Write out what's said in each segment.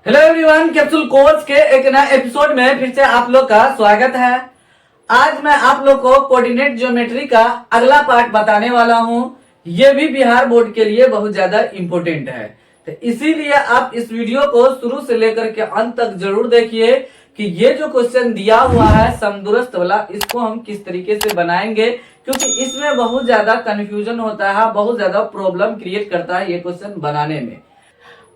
Hello everyone, capsule course के एक नए एपिसोड में फिर से आप लोग का स्वागत है। आज मैं आप लोग को कोऑर्डिनेट ज्योमेट्री का अगला पार्ट बताने वाला हूं। ये भी बिहार बोर्ड के लिए बहुत ज्यादा इम्पोर्टेंट है, तो इसीलिए आप इस वीडियो को शुरू से लेकर के अंत तक जरूर देखिए कि ये जो क्वेश्चन दिया हुआ है समदूरस्थ वाला, इसको हम किस तरीके से बनाएंगे, क्योंकि इसमें बहुत ज्यादा कंफ्यूजन होता है, बहुत ज्यादा प्रॉब्लम क्रिएट करता है ये क्वेश्चन बनाने में।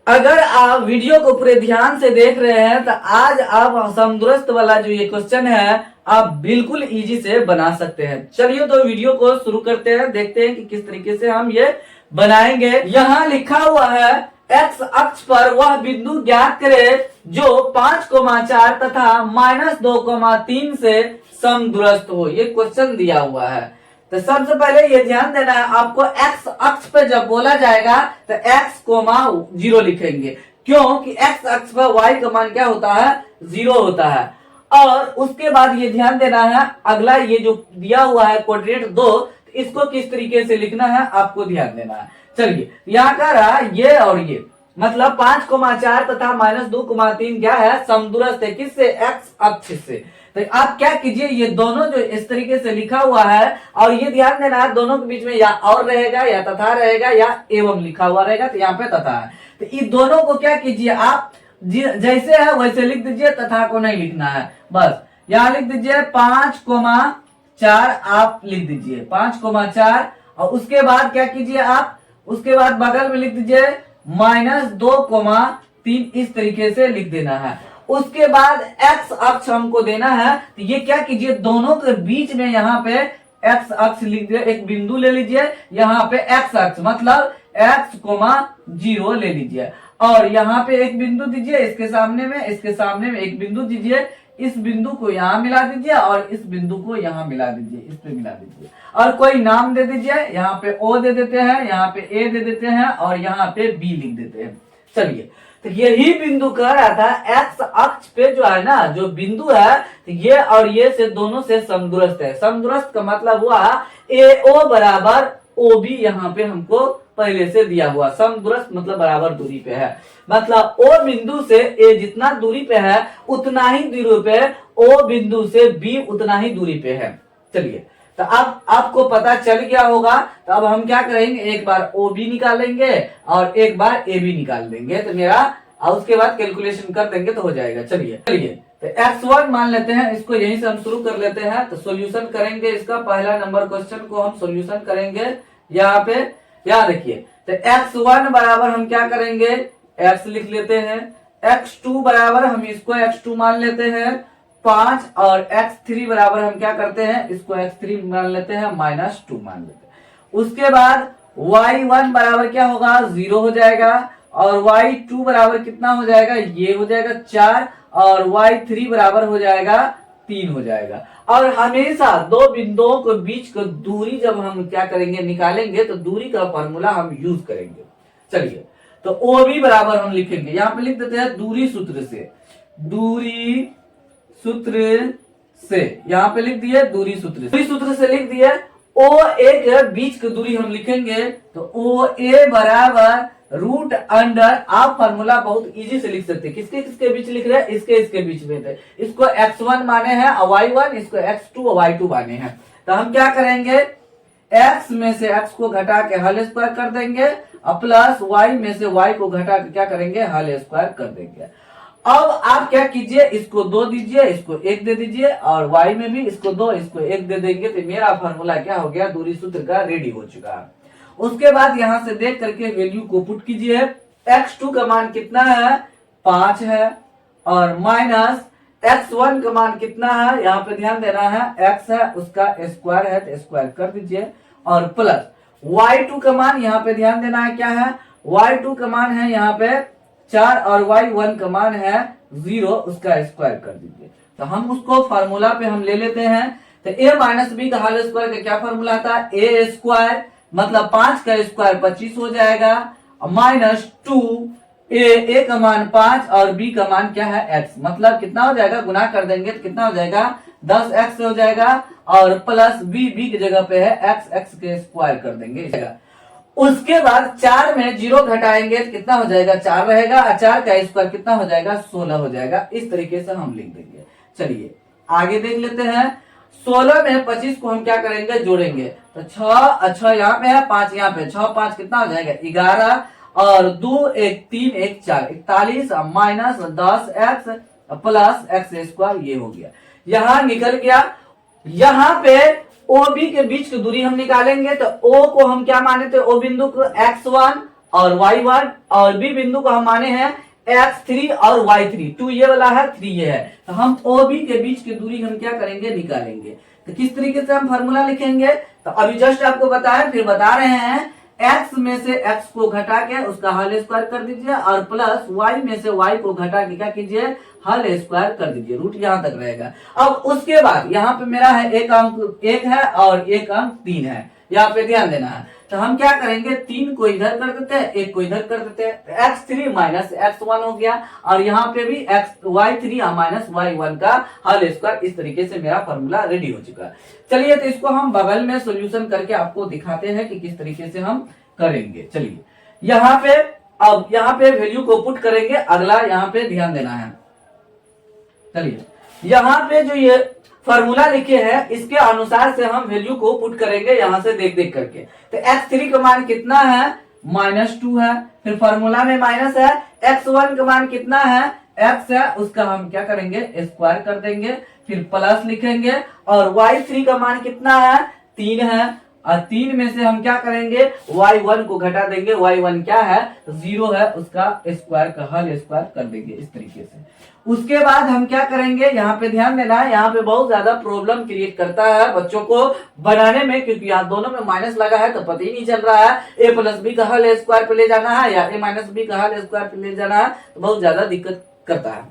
अगर आप वीडियो को पूरे ध्यान से देख रहे हैं तो आज आप समदूरस्थ वाला जो ये क्वेश्चन है आप बिल्कुल इजी से बना सकते हैं। चलिए तो वीडियो को शुरू करते हैं, देखते हैं कि किस तरीके से हम ये बनाएंगे। यहाँ लिखा हुआ है एक्स अक्ष पर वह बिंदु ज्ञात करें जो 5,4 तथा -2,3 से समदूरस्थ हो। ये क्वेश्चन दिया हुआ है। तो सबसे पहले ये ध्यान देना है आपको, एक्स अक्ष पे जब बोला जाएगा तो x,0 लिखेंगे, क्योंकि एक्स अक्ष पर y का मान क्या होता है, 0 होता है। और उसके बाद ये ध्यान देना है अगला ये जो दिया हुआ है कोऑर्डिनेट 2, इसको किस तरीके से लिखना है आपको ध्यान देना है। चलिए यहाँ का रहा ये और ये, मतलब 5,4 तथा -2,3 क्या है, समदूरस्थ है। किससे, एक्स अक्ष से। तो आप क्या कीजिए, ये दोनों जो इस तरीके से लिखा हुआ है, और ये ध्यान देना है दोनों के बीच में या और रहेगा या तथा रहेगा या एवं लिखा हुआ रहेगा, तो यहाँ पे तथा है। तो इन दोनों को क्या कीजिए आप, जैसे है वैसे लिख दीजिए, तथा को नहीं लिखना है। बस यहाँ लिख दीजिए 5,4 आप लिख दीजिए 5,4, और उसके बाद क्या कीजिए आप, उसके बाद बगल में लिख दीजिए -2,3, इस तरीके से लिख देना है। उसके बाद एक्स अक्ष हमको देना है, तो ये क्या कीजिए दोनों के बीच में यहाँ पे एक्स अक्ष लिख दिया, एक बिंदु ले लीजिए यहाँ पे एक्स अक्ष मतलब x,0 ले लीजिए, और यहाँ पे एक बिंदु दीजिए इसके सामने में एक बिंदु दीजिए, इस बिंदु को यहाँ मिला दीजिए और इस बिंदु को यहाँ मिला दीजिए, इस पे मिला दीजिए, और कोई नाम दे दीजिए। यहाँ पे O दे देते हैं, यहाँ पे A दे देते हैं, और यहाँ पे B लिख देते हैं। चलिए, तो यही बिंदु कह रहा था एक्स अक्ष पे जो है ना, जो बिंदु है, तो ये और ये से दोनों से समदूरस्थ है। समदूरस्थ का मतलब हुआ AO बराबर OB, यहाँ पे हमको पहले से दिया हुआ। समदूरस्थ मतलब बराबर दूरी पे है, मतलब O बिंदु से A जितना दूरी पे है उतना ही दूरी पे O बिंदु से B उतना ही दूरी पे है। चलिए, तो अब आपको पता चल गया होगा, तो अब हम क्या करेंगे, एक बार OB निकालेंगे और एक बार AB निकाल देंगे, तो मेरा, और उसके बाद कैलकुलेशन कर देंगे तो हो जाएगा। चलिए तो x1 मान लेते हैं, इसको यहीं से हम शुरू कर लेते हैं। तो सॉल्यूशन करेंगे इसका, पहला नंबर क्वेश्चन को हम सॉल्यूशन करेंगे। यहाँ पे यहाँ देखिए, तो x1 बराबर हम क्या करेंगे, x लिख लेते हैं, x2 बराबर हम इसको x2 मान लेते हैं 5, और x3 बराबर हम क्या करते हैं, इसको x3 मान लेते हैं -2 मान लेते हैं। उसके बाद y1 बराबर क्या होगा, 0 हो जाएगा, और y2 बराबर कितना हो जाएगा, ये हो जाएगा 4, और y3 बराबर हो जाएगा 3 हो जाएगा। और हमेशा दो बिंदुओं के बीच की दूरी जब हम क्या करेंगे, निकालेंगे, तो दूरी का फॉर्मूला हम यूज करेंगे। चलिए, तो OB बराबर हम लिखेंगे, यहाँ पे लिख देते हैं दूरी सूत्र से, दूरी सूत्र से यहाँ पे लिख दिए, दूरी सूत्र से लिख दिए। OA के बीच की दूरी हम लिखेंगे, तो OA बराबर √अंडर, आप फॉर्मूला बहुत इजी से लिख सकते हैं। किसके किसके बीच लिख रहे हैं, इसके बीच में थे, इसको x1 माने हैं और y1, इसको x2 और y2 माने हैं। तो हम क्या करेंगे, x में से x को घटा के होल स्क्वायर कर देंगे, और प्लस y में से y को घटा के क्या करेंगे, होल स्क्वायर कर देंगे। अब आप क्या कीजिए, इसको 2 दीजिए, इसको 1 दे दीजिए, और y में भी इसको 2 इसको 1 दे देंगे, तो मेरा फॉर्मूला क्या हो गया, दूरी सूत्र का रेडी हो चुका है। उसके बाद यहां से देख करके वैल्यू को पुट कीजिए। x2 का मान कितना है, 5 है, और माइनस x1 का मान कितना है, यहाँ पे ध्यान देना है, x है उसका स्क्वायर है, तो स्क्वायर कर दीजिए, और प्लस y2 का मान यहाँ पे ध्यान देना है, क्या है, y2 का मान है यहाँ पे 4, और y1 का मान है 0, उसका स्क्वायर कर दीजिए। तो हम उसको फार्मूला पे हम ले लेते हैं। तो a माइनस बी का होल स्क्वायर का क्या फार्मूला था, a स्क्वायर मतलब 5 का स्क्वायर 25 हो जाएगा, -2 a का मान 5 और b का मान क्या है, x, मतलब कितना हो जाएगा, गुना कर देंगे तो कितना हो जाएगा, 10x हो जाएगा, और प्लस b की जगह पे है x के स्क्वायर कर देंगे। उसके बाद 4 में 0 घटाएंगे तो कितना हो जाएगा, 4 रहेगा, और 4 का स्क्वायर कितना हो जाएगा, 16 हो जाएगा। इस तरीके से हम लिख देंगे। चलिए आगे देख लेते हैं। 16 में 25 को हम क्या करेंगे, जोड़ेंगे। तो 6 यहाँ पे है, 5 यहाँ पे, 6 5 कितना हो जाएगा, 11, और 2 1 3 1 4, 41 minus 10x plus x square, ये हो गया। यहाँ निकल गया। यहाँ पे ओ बी के बीच की दूरी हम निकालेंगे, तो ओ को हम क्या माने थे, ओ बिंदु को x1 और y1, और बी बिंदु को हम माने हैं x3 और y3। 2 ये वाला है, 3 ये है। तो हम ओ बी के बीच की दूरी हम क्या करेंगे, निकालेंगे। तो किस तरीके से हम फॉर्मूला लिखेंगे, तो अभी जस्ट आपको बताया, फिर बता रहे हैं। x में से x को घटा के उसका होल स्क्वायर कर दीजिए, और प्लस y में से y को घटा के क्या कीजिए, होल स्क्वायर कर दीजिए। रूट यहां तक रहेगा। अब उसके बाद यहाँ पे मेरा है एक अंक 1 है और एक अंक 3 है, यहाँ पे ध्यान देना है। तो हम क्या करेंगे, 3 को इधर कर देते हैं, 1 को इधर कर देते हैं। x3 माइनस x1 हो गया, और यहाँ पे भी y3 माइनस y1 का होल स्क्वायर। इस तरीके से मेरा फॉर्मूला रेडी हो चुका है। चलिए तो इसको हम बगल में सॉल्यूशन करके आपको दिखाते हैं कि किस तरीके से हम करेंगे। चलिए यहाँ पे, अब यहाँ पे वैल्यू को पुट करेंगे। अगला यहाँ पे ध्यान देना है। चलिए यहाँ पे जो ये फॉर्मूला लिखे हैं, इसके अनुसार से हम वैल्यू को पुट करेंगे, यहां से देख देख करके। तो x3 का मान कितना है, -2 है। फिर फॉर्मूला में माइनस है। x1 का मान कितना है, x है, उसका हम क्या करेंगे, स्क्वायर कर देंगे। फिर प्लस लिखेंगे, और y3 का मान कितना है, 3 है, और 3 में से हम क्या करेंगे, y1 को घटा देंगे। y1 क्या है, 0 है, उसका स्क्वायर का होल स्क्वायर कर देंगे इस तरीके से। उसके बाद हम क्या करेंगे, यहाँ पे ध्यान देना है। यहाँ पे बहुत ज्यादा प्रॉब्लम क्रिएट करता है बच्चों को बनाने में, क्योंकि यहाँ दोनों में माइनस लगा है, तो पता ही नहीं चल रहा है a प्लस बी का होल स्क्वायर पे ले जाना है या a माइनस बी का होल स्क्वायर पे ले जाना है, तो बहुत ज्यादा दिक्कत करता है।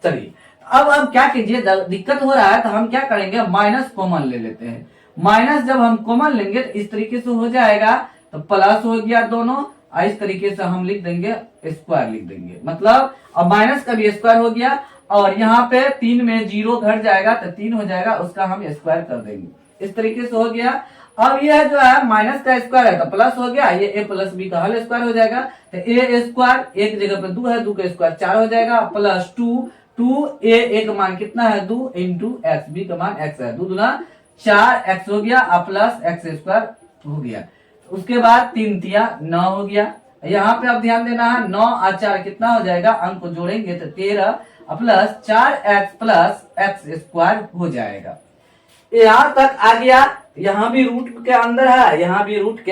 चलिए अब क्या कीजिए, दिक्कत हो रहा है तो हम क्या करेंगे, माइनस कॉमन ले लेते हैं। माइनस जब हम कॉमन लेंगे तो इस तरीके से हो जाएगा, तो प्लस हो गया दोनों, इस तरीके से हम लिख देंगे, स्क्वायर लिख देंगे। मतलब अब माइनस का भी स्क्वायर हो गया, और यहाँ पे 3 में 0 घट जाएगा तो 3 हो जाएगा, उसका हम स्क्वायर कर देंगे। इस तरीके से हो गया। अब यह जो है माइनस का स्क्वायर है तो प्लस हो गया, ये a प्लस बी का होल स्क्वायर हो जाएगा। तो a स्क्वायर एक जगह पे 2 है, 2 का स्क्वायर 4 हो जाएगा, प्लस 2 a का मान कितना है, 2 इंटू एक्स, बी का मान x है, 2 दूना 4x हो गया, प्लस एक्स स्क्वायर हो गया। उसके बाद 3 तिया 9 हो गया। यहाँ पे अब ध्यान देना है, 9 और 4 कितना हो जाएगा, अंक को जोड़ेंगे तो 13 plus 4x plus x square हो जाएगा। यहाँ तक आ गया। यहाँ भी रूट के अंदर है, यहाँ भी रूट के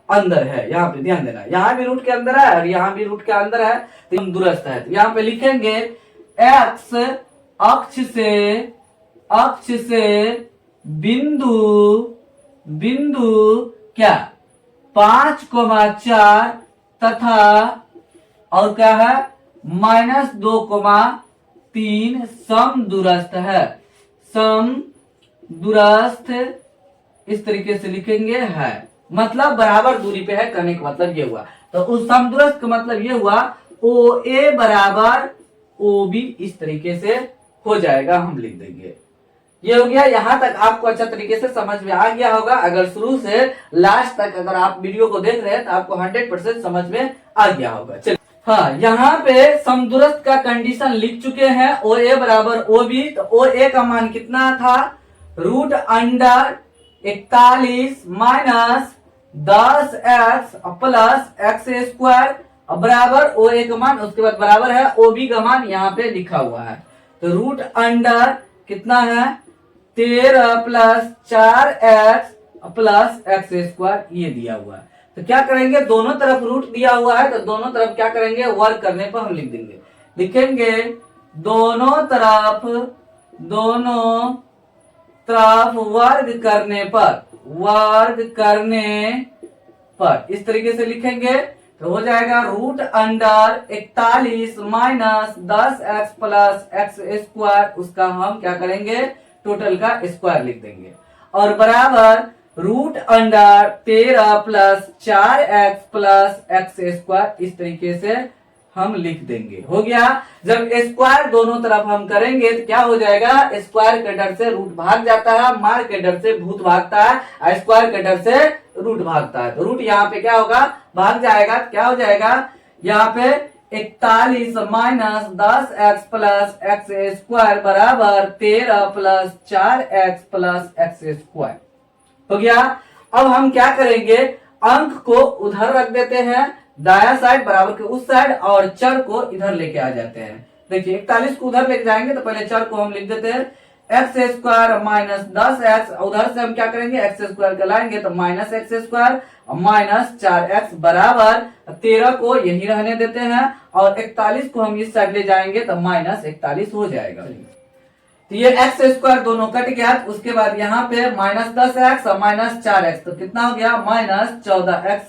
अंदर है, यहाँ पे ध्यान देना, यहाँ भी रूट के अंदर है और यहाँ भी रूट के अंदर है, तो हम दुरुस्त है। तो यहाँ पे लिखेंगे x अक्ष से बिंदु क्या 5,4 तथा और क्या है -2,3 समदूरस्थ है। समदूरस्थ इस तरीके से लिखेंगे है, मतलब बराबर दूरी पे है, करने का मतलब ये हुआ। तो उस समदूरस्थ का मतलब ये हुआ OA बराबर OB, इस तरीके से हो जाएगा, हम लिख देंगे। ये हो गया। यहाँ तक आपको अच्छा तरीके से समझ में आ गया होगा। अगर शुरू से लास्ट तक अगर आप वीडियो को देख रहे हैं तो आपको 100% समझ में आ गया होगा। चलिए हाँ, यहाँ पे समदूरस्थ का कंडीशन लिख चुके हैं, OA बराबर OB। तो OA का मान कितना था, √41 minus 10x plus x square बराबर OA का मान, उसके बाद बराबर है OB का मान, यहाँ पे लिखा हुआ है। तो √अंडर कितना है, 13 plus 4x plus x square, ये दिया हुआ है। तो क्या करेंगे, दोनों तरफ रूट दिया हुआ है तो दोनों तरफ क्या करेंगे, वर्क करने पर हम लिख देंगे। लिखेंगे दोनों तरफ वर्ग करने पर इस तरीके से लिखेंगे, तो हो जाएगा √41 minus 10x plus x square, उसका हम क्या करेंगे, टोटल का स्क्वायर लिख देंगे, और बराबर √13 plus 4x plus x square, इस तरीके से हम लिख देंगे। हो गया। जब स्क्वायर दोनों तरफ हम करेंगे तो क्या हो जाएगा, स्क्वायर के डर से रूट भाग जाता है, मार के डर से भूत भागता है, स्क्वायर के डर से रूट भागता है, तो रूट यहाँ पे क्या होगा, भाग जाएगा, क्या हो जाएगा यहाँ पे 41 minus 10x plus x square बराबर 13 plus 4x plus x square हो गया। अब हम क्या करेंगे, अंक को उधर रख देते हैं दाया साइड बराबर के उस साइड और चर को इधर लेके आ जाते हैं। देखिए 41 को उधर लेके जाएंगे तो पहले चर को हम लिख देते हैं एक्स स्क्वायर माइनस 10x, उधर से हम क्या करेंगे एक्स स्क्वायर का लाएंगे तो minus x square minus 4x बराबर 13 को यही रहने देते हैं और 41 को हम इस साइड ले जाएंगे तो माइनस 41 हो जाएगा। तो ये एक्स स्क्वायर दोनों कट गया। उसके बाद यहाँ पे माइनस 10x और माइनस 4x तो कितना हो गया माइनस 14x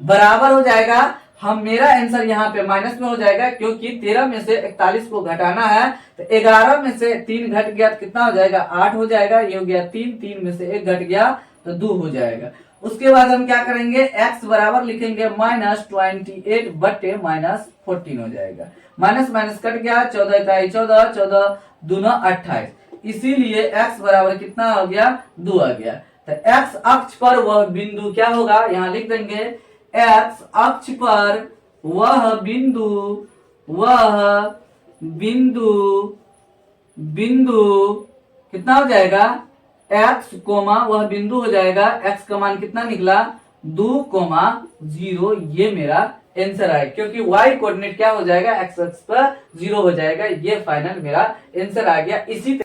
बराबर हो जाएगा। हम मेरा आंसर यहाँ पे माइनस में हो जाएगा क्योंकि 13 में से 41 को घटाना है तो 11 में से 3 घट गया तो कितना हो जाएगा 8 हो जाएगा। ये हो गया 3 में से 1 घट गया तो 2 हो जाएगा। उसके बाद हम क्या करेंगे x बराबर लिखेंगे माइनस 28 बट्टे माइनस 14 हो जाएगा। माइनस माइनस कट गया 14 का 14 14 दूना 28, इसीलिए x बराबर कितना हो गया 2 आ गया। तो x अक्ष पर वह बिंदु क्या होगा, यहाँ लिख देंगे x अक्ष पर वह बिंदु कितना हो जाएगा x कोमा वह बिंदु हो जाएगा। x का मान कितना निकला 2,0। ये मेरा आंसर है क्योंकि y कोऑर्डिनेट क्या हो जाएगा x अक्ष पर 0 हो जाएगा। ये फाइनल मेरा आंसर आ गया। इसी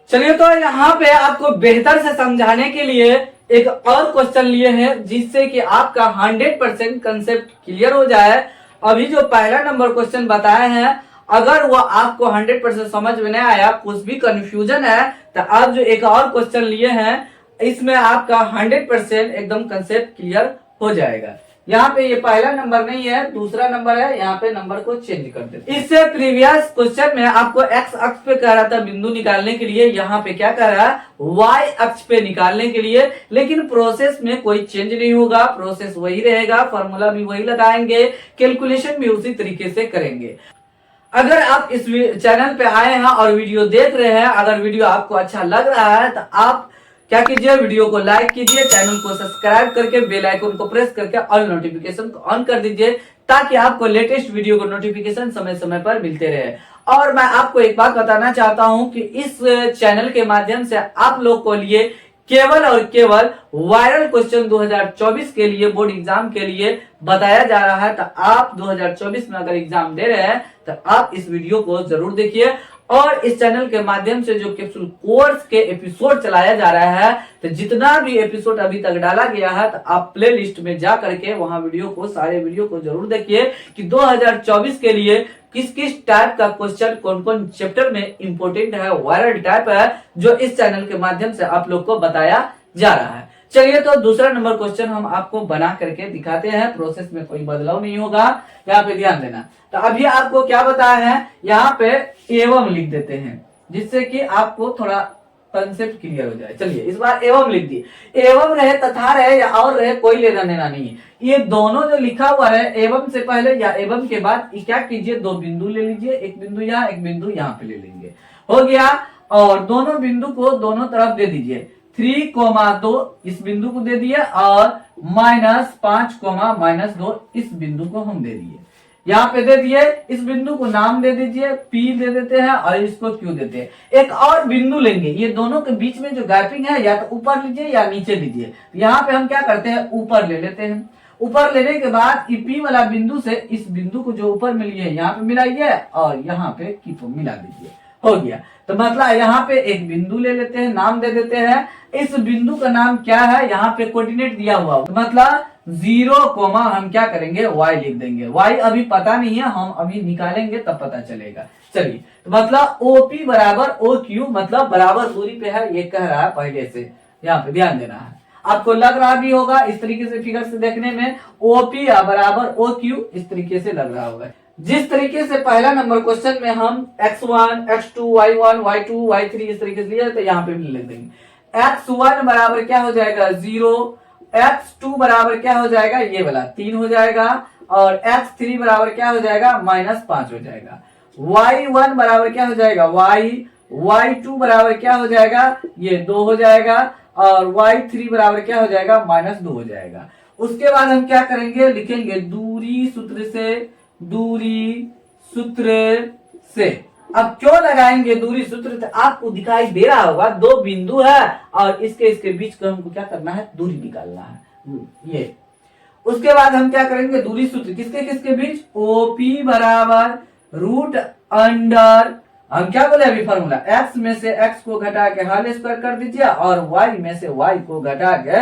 चलिए तो यहाँ पे आपको बेहतर से समझाने के लिए एक और क्वेश्चन लिए हैं जिससे कि आपका 100% कंसेप्ट क्लियर हो जाए। अभी जो पहला नंबर क्वेश्चन बताए हैं अगर वो आपको 100% समझ में नहीं आया, कुछ भी कंफ्यूजन है तो आप जो एक और क्वेश्चन लिए हैं इसमें आपका 100% एकदम कंसेप्ट क्लियर हो जाएगा। यहाँ पे ये पहला नंबर नहीं है, दूसरा नंबर है, यहाँ पे नंबर को चेंज कर देते। इससे प्रीवियस क्वेश्चन में आपको एक्स अक्ष पे कह रहा था बिंदु निकालने के लिए, यहाँ पे क्या कह रहा है वाई अक्ष पे निकालने के लिए, लेकिन प्रोसेस में कोई चेंज नहीं होगा, प्रोसेस वही रहेगा, फॉर्मूला भी वही लगाएंगे, कैलकुलेशन भी उसी तरीके से करेंगे। अगर आप इस चैनल पे आए हैं और वीडियो देख रहे हैं, अगर वीडियो आपको अच्छा लग रहा है तो आप क्या कीजिए वीडियो को लाइक कीजिए, चैनल को सब्सक्राइब करके बेल आइकन को प्रेस करके ऑल नोटिफिकेशन को ऑन कर दीजिए ताकि आपको लेटेस्ट वीडियो को नोटिफिकेशन समय समय पर मिलते रहे। और मैं आपको एक बात बताना चाहता हूं कि इस चैनल के माध्यम से आप लोग को लिए केवल और केवल वायरल क्वेश्चन 2024 के लिए बोर्ड एग्जाम के लिए बताया जा रहा है। तो आप 2024 में अगर एग्जाम दे रहे हैं तो आप इस वीडियो को जरूर देखिए। और इस चैनल के माध्यम से जो कैप्सूल कोर्स के एपिसोड चलाया जा रहा है तो जितना भी एपिसोड अभी तक डाला गया है तो आप प्ले लिस्ट में जा करके वहां वीडियो को सारे वीडियो को जरूर देखिए कि 2024 के लिए किस किस टाइप का क्वेश्चन कौन कौन चैप्टर में इंपोर्टेंट है, वायरल टाइप है, जो इस चैनल के माध्यम से आप लोग को बताया जा रहा है। चलिए तो दूसरा नंबर क्वेश्चन हम आपको बना करके दिखाते हैं, प्रोसेस में कोई बदलाव नहीं होगा, यहाँ पे ध्यान देना। तो अभी आपको क्या बताया है, यहाँ पे एवं लिख देते हैं जिससे कि आपको थोड़ा कंसेप्ट क्लियर हो जाए। चलिए इस बार एवं लिख दिए, एवं रहे तथा रहे या और रहे कोई लेना देना नहीं है। ये दोनों जो लिखा हुआ है एवं से पहले या एवं के बाद क्या कीजिए दो बिंदु ले लीजिए, एक बिंदु यहाँ एक बिंदु यहाँ पे ले लेंगे, हो गया। और दोनों बिंदु को दोनों तरफ दे दीजिए, 3,2 इस बिंदु को दे दिए और -5,-2 इस बिंदु को हम दे दिए, यहाँ पे दे दिए। इस बिंदु को नाम दे दीजिए, P दे देते हैं और इसको Q देते हैं। एक और बिंदु लेंगे, ये दोनों के बीच में जो गैपिंग है या तो ऊपर लीजिए या नीचे लीजिए। यहाँ पे हम क्या करते हैं ऊपर ले लेते हैं। ऊपर लेने के बाद P वाला बिंदु से इस बिंदु को जो ऊपर मिली है यहाँ पे मिलाइए और यहाँ पे Q को मिला दीजिए, हो गया। तो मतलब यहाँ पे एक बिंदु ले लेते हैं, नाम दे देते हैं। इस बिंदु का नाम क्या है, यहाँ पे कोऑर्डिनेट दिया हुआ तो मतलब 0, हम क्या करेंगे y लिख देंगे। y अभी पता नहीं है, हम अभी निकालेंगे तब पता चलेगा। चलिए तो मतलब OP बराबर OQ मतलब बराबर दूरी पे है, ये कह रहा है पहले से, यहाँ पे ध्यान देना है। आपको लग रहा भी होगा इस तरीके से फिगर से देखने में OP बराबर OQ इस तरीके से लग रहा होगा। जिस तरीके से पहला नंबर क्वेश्चन में हम x1, x2, y1, y2, y3 इस तरीके से लिया तो यहाँ पे भी लिख देंगे। x1 बराबर क्या हो जाएगा 0, x2 बराबर क्या हो जाएगा ये वाला 3 हो जाएगा और x3 बराबर क्या हो जाएगा -5 हो जाएगा। y1 बराबर क्या हो जाएगा y2 बराबर क्या हो जाएगा ये 2 हो जाएगा और y3 बराबर क्या हो जाएगा, -2 हो जाएगा। उसके बाद हम क्या करेंगे, लिखेंगे दूरी सूत्र से। अब क्यों लगाएंगे दूरी सूत्र, तो आपको दिखाई दे रहा होगा दो बिंदु है और इसके बीच को हमको क्या करना है, दूरी निकालना है ये। उसके बाद हम क्या करेंगे, दूरी सूत्र किसके बीच, OP बराबर रूट अंडर, हम क्या बोले अभी फॉर्मूला, x में से x को घटा के होल स्क्वायर कर दीजिए और y में से y को घटा के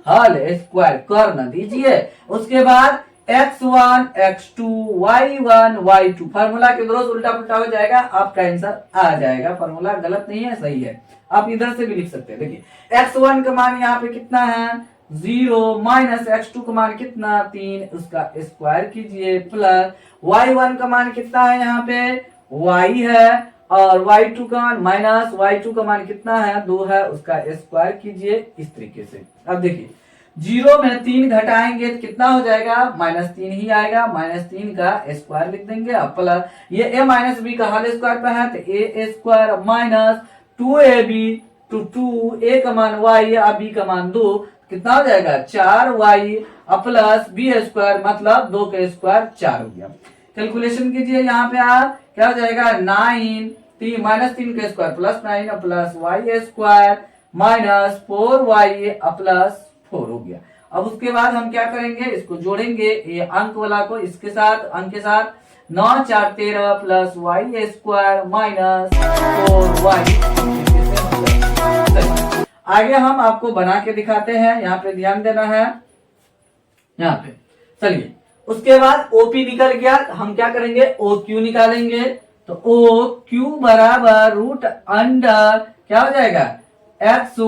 होल स्क्वायर कर न दीजिए। उसके बाद x1 x2 y1 y2, formula के रोज उल्टा पुल्टा हो जाएगा, आपका आंसर आ जाएगा। फार्मूला गलत नहीं है, सही है। आप इधर से भी लिख सकते हैं। देखिए x1 का मान यहाँ पे कितना है 0, माइनस x2 का मान कितना 3, उसका स्क्वायर कीजिए, प्लस y1 का मान कितना है यहाँ पे y है, और y2 का मान माइनस y2 का मान कितना है 2 है, उसका स्क्वायर कीजिए इस तरीके से। अब देखिए 0 में 3 घटाएंगे तो कितना हो जाएगा, -3 ही आएगा, -3 का स्क्वायर लिख देंगे। अब प्लस ये a माइनस बी का होल स्क्वायर पे है तो a square minus 2ab two 2 a का मान y और b का मान 2, कितना हो जाएगा 4y प्लस b स्क्वायर मतलब 2 का स्क्वायर 4 हो गया। कैलकुलेशन कीजिए यहाँ पे आप, क्या हो जाएगा 9 -3 का square plus 9 plus y square minus 4y plus 4 हो गया। अब उसके बाद हम क्या करेंगे, इसको जोड़ेंगे ये अंक वाला को इसके साथ, अंक के साथ 9 4 13 plus y square minus 4y। आगे हम आपको बना के दिखाते हैं, यहाँ पे ध्यान देना है यहाँ पे। चलिए उसके बाद OP निकल गया, हम क्या करेंगे OQ निकालेंगे। तो OQ बराबर रूट अंडर क्या हो जाएगा x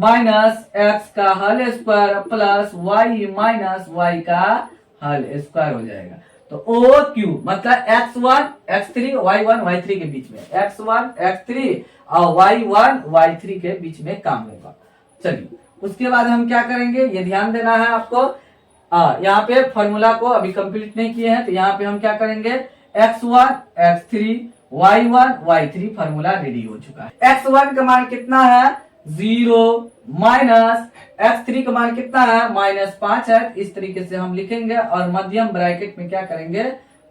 माइनस x का whole square plus y minus y का होल स्क्वायर हो जाएगा। तो OQ मतलब x1 x3 y1 y3 के बीच में, x1 x3 और y1 y3 के बीच में काम होगा। चलिए उसके बाद हम क्या करेंगे, ये ध्यान देना है आपको। यहाँ पे फॉर्मूला को अभी कंप्लीट नहीं किए हैं तो यहाँ पे हम क्या करेंगे, x1 x3 y1 y3 formula ready हो चुका है। x1 का मान कितना है 0, माइनस x3 का मान कितना है -5 है, इस तरीके से हम लिखेंगे और मध्यम ब्रैकेट में क्या करेंगे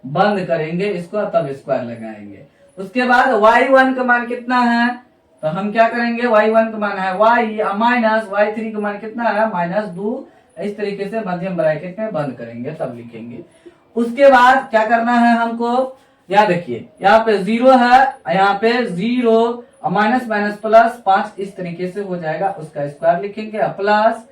बंद करेंगे इसको, तब स्क्वायर लगाएंगे। उसके बाद y1 का मान कितना है, तो हम क्या करेंगे y1 का मान है y माइनस y3 का मान कितना है -2, इस तरीके से मध्यम ब्रैकेट में बंद करेंगे तब लिखेंगे। उसके बाद क्या करना है हमको, यहाँ देखिए यहाँ पे 0 है, यहाँ पे 0 माइनस माइनस प्लस 5 इस तरीके से हो जाएगा, उसका स्क्वायर लिखेंगे, प्लस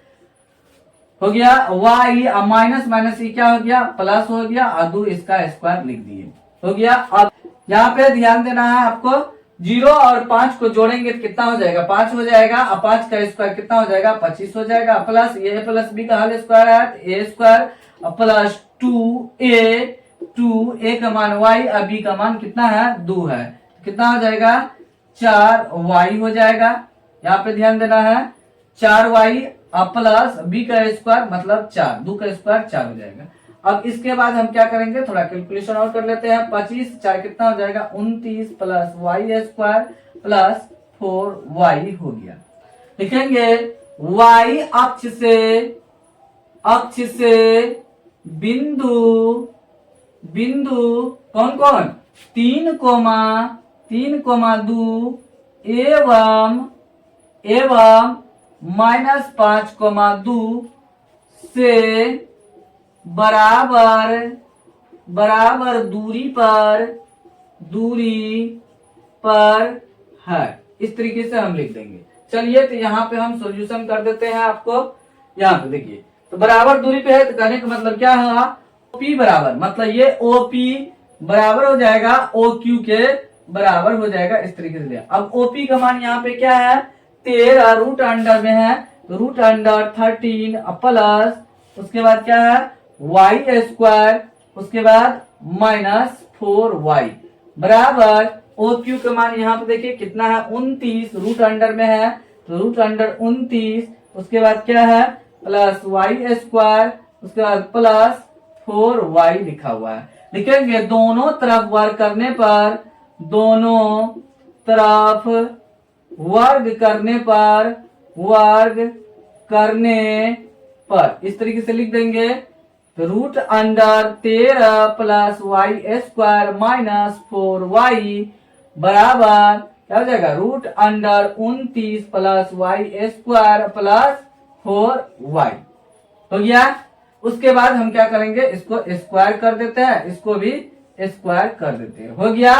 हो गया y माइनस माइनस ये क्या हो गया प्लस हो गया और 2 इसका स्क्वायर लिख दिए, हो गया। अब यहाँ पे ध्यान देना है आपको, 0 और 5 को जोड़ेंगे तो कितना हो जाएगा 5 हो जाएगा, अब 5 का स्क्वायर कितना हो जाएगा 25 हो जाएगा, प्लस ए प्लस बी का होल स्क्वायर है तो ए स्क्वायर प्लस 2a का मान y और b का मान कितना है 2 है, कितना हो जाएगा 4y हो जाएगा। यहाँ पे ध्यान देना है 4y प्लस b का स्क्वायर मतलब 4, 2 का स्क्वायर 4 हो जाएगा। अब इसके बाद हम क्या करेंगे, थोड़ा कैलकुलेशन और कर लेते हैं। 25 4 कितना हो जाएगा 29 plus y square plus 4y हो गया। लिखेंगे y अक्ष से बिंदु कौन कौन 3, 2 एवं -5, 2 से बराबर दूरी पर है, इस तरीके से हम लिख देंगे। चलिए तो यहाँ पे हम सॉल्यूशन कर देते हैं आपको। यहाँ पे देखिए तो बराबर दूरी पे है तो कहने का मतलब क्या है, OP बराबर मतलब ये OP बराबर हो जाएगा OQ के बराबर हो जाएगा, इस तरीके से। अब OP का मान यहाँ पे क्या है 13 रूट अंडर में है तो रूट अंडर 13 प्लस उसके बाद क्या है y स्क्वायर, उसके बाद -4y बराबर OQ का मान यहाँ पे देखिए कितना है 29, रूट अंडर में है तो रूट अंडर 29, उसके बाद क्या है प्लस y स्क्वायर, उसके बाद प्लस 4y लिखा हुआ है। लिखेंगे दोनों तरफ वर्ग करने पर वर्ग करने पर, इस तरीके से लिख देंगे। तो root under 13 plus y square minus 4y बराबर क्या हो जाएगा, root under 29 plus y square plus 4y हो गया। उसके बाद हम क्या करेंगे, इसको स्क्वायर कर देते हैं, इसको भी स्क्वायर कर देते हैं, हो गया।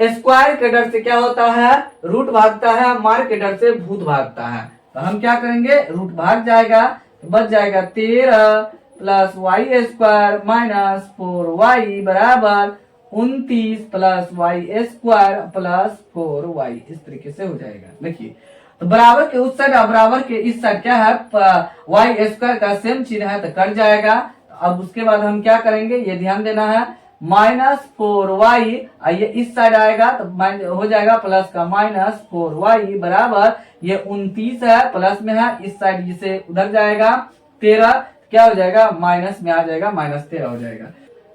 स्क्वायर के डर से क्या होता है, रूट भागता है, मार के डर से भूत भागता है। तो हम क्या करेंगे, रूट भाग जाएगा, तो बच जाएगा 13 plus y square minus 4y बराबर 29 plus y square plus 4y, इस तरीके से हो जाएगा। देखिए तो बराबर के उस साइड और बराबर के इस साइड क्या है, वाई स्क्वायर का सेम चिन्ह है तो कट जाएगा। अब उसके बाद हम क्या करेंगे, ये ध्यान देना है, -4y ये इस साइड आएगा तो हो जाएगा प्लस का -4y बराबर ये 29 है, प्लस में है, इस साइड जिसे उधर जाएगा 13 क्या हो जाएगा, माइनस में आ जाएगा, -13 हो जाएगा।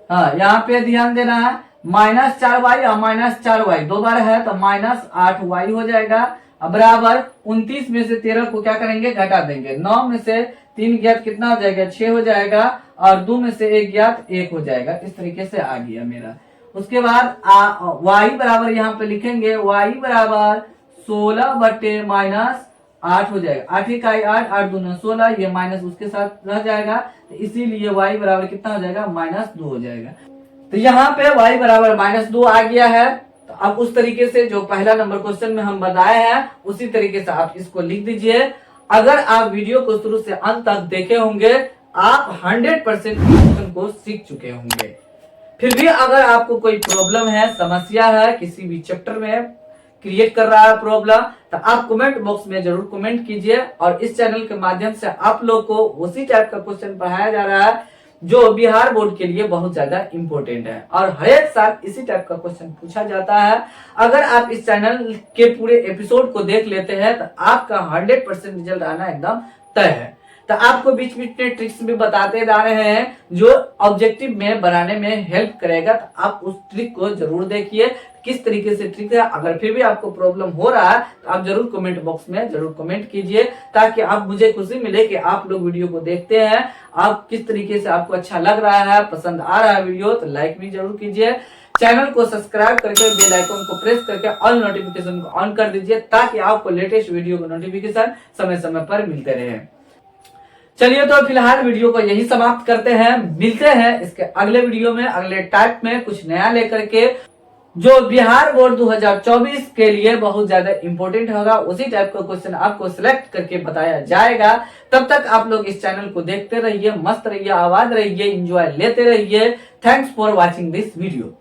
हाँ यहाँ पे ध्यान देना है, -4y और -4y दो बार है तो -8y हो जाएगा। अब बराबर 29 में से 13 को क्या करेंगे, घटा देंगे, 9 में से 3 ज्ञात कितना हो जाएगा, 6 हो जाएगा, और 2 में से 1 ज्ञात 1 हो जाएगा। इस तरीके से आ गया मेरा। उसके बाद y बराबर यहाँ पे लिखेंगे, y बराबर 16 बटे -8 हो जाएगा, 8 का 8, 8 दूना 16, ये माइनस उसके साथ रह जाएगा, तो इसीलिए y बराबर कितना हो जाएगा, -2 हो जाएगा। तो यहाँ पे y बराबर -2 आ गया है। तो अब उस तरीके से जो पहला नंबर क्वेश्चन में हम बताए हैं उसी तरीके से आप इसको लिख दीजिए। अगर आप वीडियो को शुरू से अंत तक देखे होंगे, आप 100% क्वेश्चन को सीख चुके होंगे। फिर भी अगर आपको कोई प्रॉब्लम है, समस्या है, किसी भी चैप्टर में क्रिएट कर रहा है प्रॉब्लम, तो आप कमेंट बॉक्स में जरूर कमेंट कीजिए। और इस चैनल के माध्यम से आप लोग को उसी टाइप का क्वेश्चन पढ़ाया जा रहा है जो बिहार बोर्ड के लिए बहुत ज्यादा इंपॉर्टेंट है, और हर एक साल इसी टाइप का क्वेश्चन पूछा जाता है। अगर आप इस चैनल के पूरे एपिसोड को देख लेते हैं तो आपका 100% रिजल्ट आना एकदम तय है। तो आपको बीच बीच में ट्रिक्स भी बताते जा रहे हैं जो ऑब्जेक्टिव में बनाने में हेल्प करेगा। तो आप उस ट्रिक को जरूर देखिए, किस तरीके से ट्रिक है। अगर फिर भी आपको प्रॉब्लम हो रहा है तो आप जरूर कमेंट बॉक्स में जरूर कमेंट कीजिए, ताकि आप मुझे खुशी मिले कि आप लोग वीडियो को देखते हैं। आप किस तरीके से आपको अच्छा लग रहा है, पसंद आ रहा है वीडियो, तो लाइक भी जरूर कीजिए। चैनल को सब्सक्राइब करके बेल आइकन को प्रेस करके ऑल नोटिफिकेशन को ऑन कर दीजिए, ताकि आपको लेटेस्ट वीडियो का नोटिफिकेशन समय समय पर मिलते रहे। चलिए तो फिलहाल वीडियो को यही समाप्त करते हैं, मिलते हैं इसके अगले वीडियो में, अगले टाइप में कुछ नया लेकर के, जो बिहार बोर्ड 2024 के लिए बहुत ज्यादा इंपॉर्टेंट होगा। उसी टाइप का क्वेश्चन आपको सिलेक्ट करके बताया जाएगा। तब तक आप लोग इस चैनल को देखते रहिए, मस्त रहिए, आबाद रहिए, एंजॉय लेते रहिए। Thanks for watching this video.